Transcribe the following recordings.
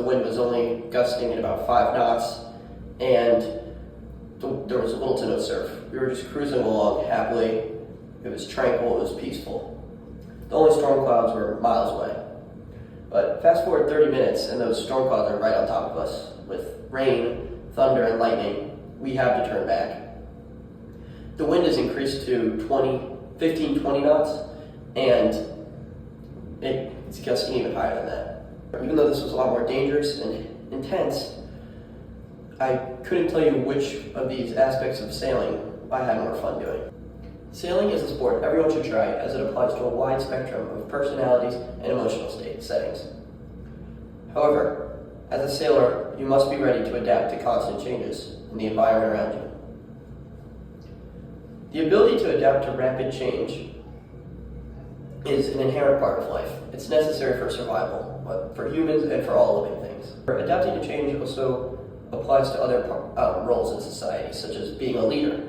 The wind was only gusting at about 5 knots, and there was little to no surf. We were just cruising along happily. It was tranquil, it was peaceful. The only storm clouds were miles away. But fast forward 30 minutes and those storm clouds are right on top of us. With rain, thunder, and lightning, we have to turn back. The wind has increased to 15-20 knots, and it's gusting even higher than that. Even though this was a lot more dangerous and intense, I couldn't tell you which of these aspects of sailing I had more fun doing. Sailing is a sport everyone should try, as it applies to a wide spectrum of personalities and emotional settings. However, as a sailor, you must be ready to adapt to constant changes in the environment around you. The ability to adapt to rapid change is an inherent part of life. It's necessary for survival, but for humans and for all living things. Adapting to change also applies to other roles in society, such as being a leader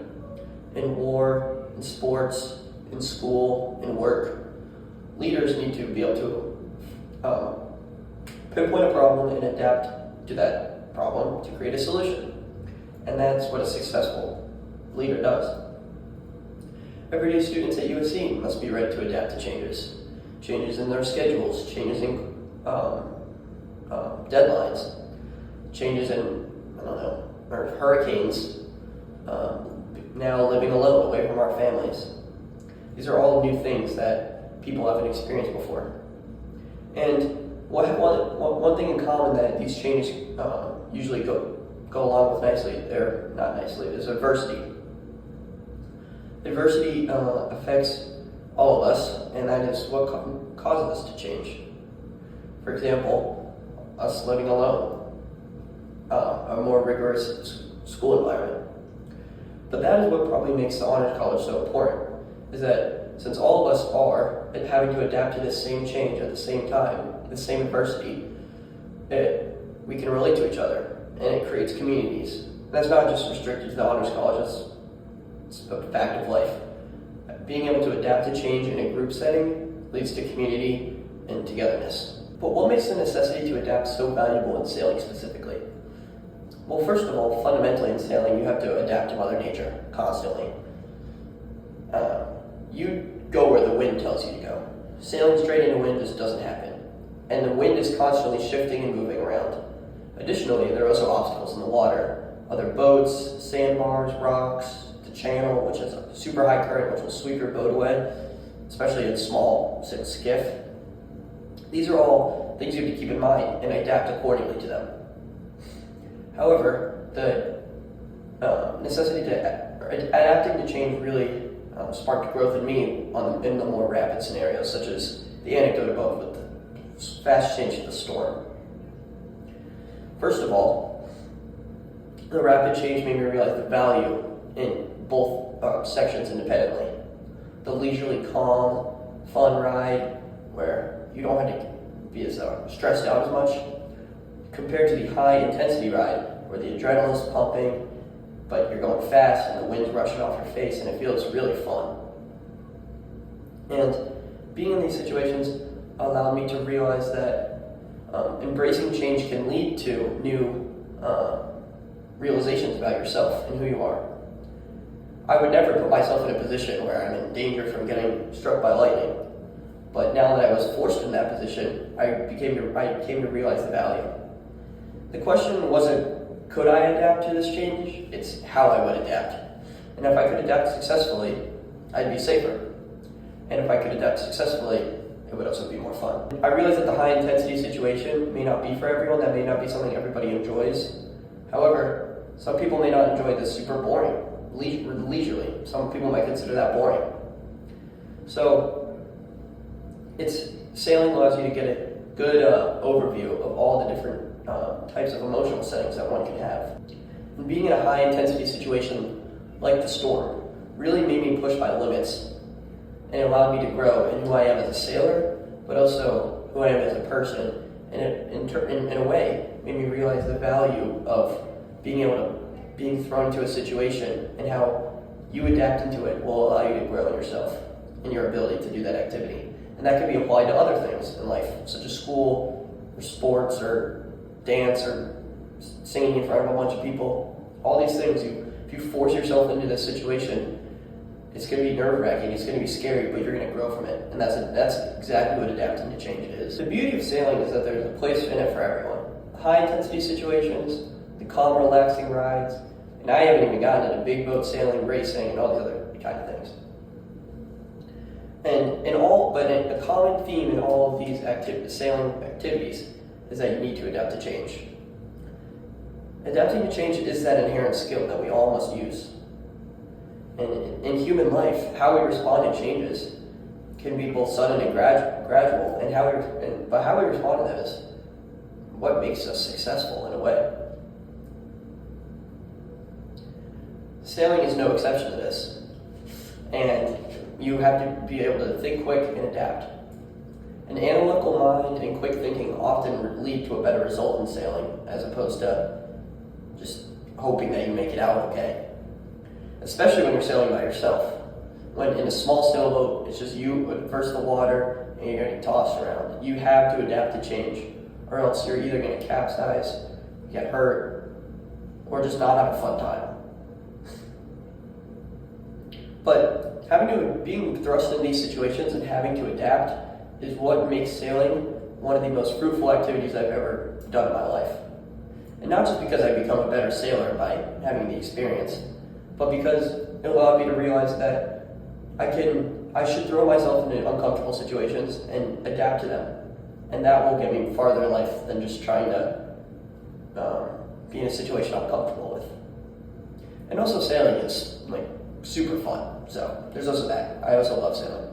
in war, in sports, in school, in work. Leaders need to be able to pinpoint a problem and adapt to that problem to create a solution. And that's what a successful leader does. Everyday students at USC must be ready to adapt to changes in their schedules, changes in deadlines, changes in, or hurricanes, now living alone, away from our families. These are all new things that people haven't experienced before. And one thing in common that these changes usually go along with nicely, is adversity. Adversity affects all of us, and that is what causes us to change. For example, us living alone, a more rigorous school environment. But that is what probably makes the honors college so important, is that since all of us are having to adapt to this same change at the same time, the same adversity, we can relate to each other, and it creates communities. And that's not just restricted to the honors college, it's a fact of life. Being able to adapt to change in a group setting leads to community and togetherness. But what makes the necessity to adapt so valuable in sailing specifically? Well, first of all, fundamentally in sailing, you have to adapt to Mother Nature constantly. You go where the wind tells you to go. Sailing straight into wind just doesn't happen. And the wind is constantly shifting and moving around. Additionally, there are also obstacles in the water. Other boats, sandbars, rocks, the channel, which has a super high current, which will sweep your boat away, especially in small, say, skiff. These are all things you have to keep in mind and adapt accordingly to them. However, the necessity to adapting to change really sparked growth in me in the more rapid scenarios, such as the anecdote above with the fast change to the storm. First of all, the rapid change made me realize the value in both sections independently. The leisurely, calm, fun ride where you don't have to be as stressed out as much, compared to the high intensity ride where the adrenaline is pumping, but you're going fast and the wind's rushing off your face and it feels really fun. And being in these situations allowed me to realize that embracing change can lead to new realizations about yourself and who you are. I would never put myself in a position where I'm in danger from getting struck by lightning. But now that I was forced in that position, I came to realize the value. The question wasn't, could I adapt to this change? It's how I would adapt. And if I could adapt successfully, I'd be safer. And if I could adapt successfully, it would also be more fun. I realize that the high intensity situation may not be for everyone, that may not be something everybody enjoys. However, some people may not enjoy this super boring, leisurely. Some people might consider that boring. So, sailing allows you to get a good overview of all the different types of emotional settings that one can have. And being in a high intensity situation like the storm really made me push my limits, and it allowed me to grow in who I am as a sailor, but also who I am as a person. And it, in a way, made me realize the value of being thrown into a situation and how you adapt into it will allow you to grow in yourself and your ability to do that activity. And that can be applied to other things in life, such as school or sports or dance or singing in front of a bunch of people. All these things, if you force yourself into this situation, it's going to be nerve-wracking, it's going to be scary, but you're going to grow from it. And that's exactly what adapting to change is. The beauty of sailing is that there's a place in it for everyone. High-intensity situations, the calm, relaxing rides, and I haven't even gotten into big boat sailing, racing, and all these other kind of things. But a common theme in all of these sailing activities is that you need to adapt to change. Adapting to change is that inherent skill that we all must use. And in human life, how we respond to changes can be both sudden and gradual, but how we respond to them is what makes us successful in a way. Sailing is no exception to this, and you have to be able to think quick and adapt. An analytical mind and quick thinking often lead to a better result in sailing, as opposed to just hoping that you make it out okay. Especially when you're sailing by yourself. When in a small sailboat, it's just you versus the water, and you're getting tossed around. You have to adapt to change, or else you're either going to capsize, get hurt, or just not have a fun time. But being thrust in these situations and having to adapt is what makes sailing one of the most fruitful activities I've ever done in my life. And not just because I've become a better sailor by having the experience, but because it allowed me to realize that I should throw myself into uncomfortable situations and adapt to them. And that will get me farther in life than just trying to be in a situation I'm comfortable with. And also sailing is super fun, so there's also that. I also love sailing.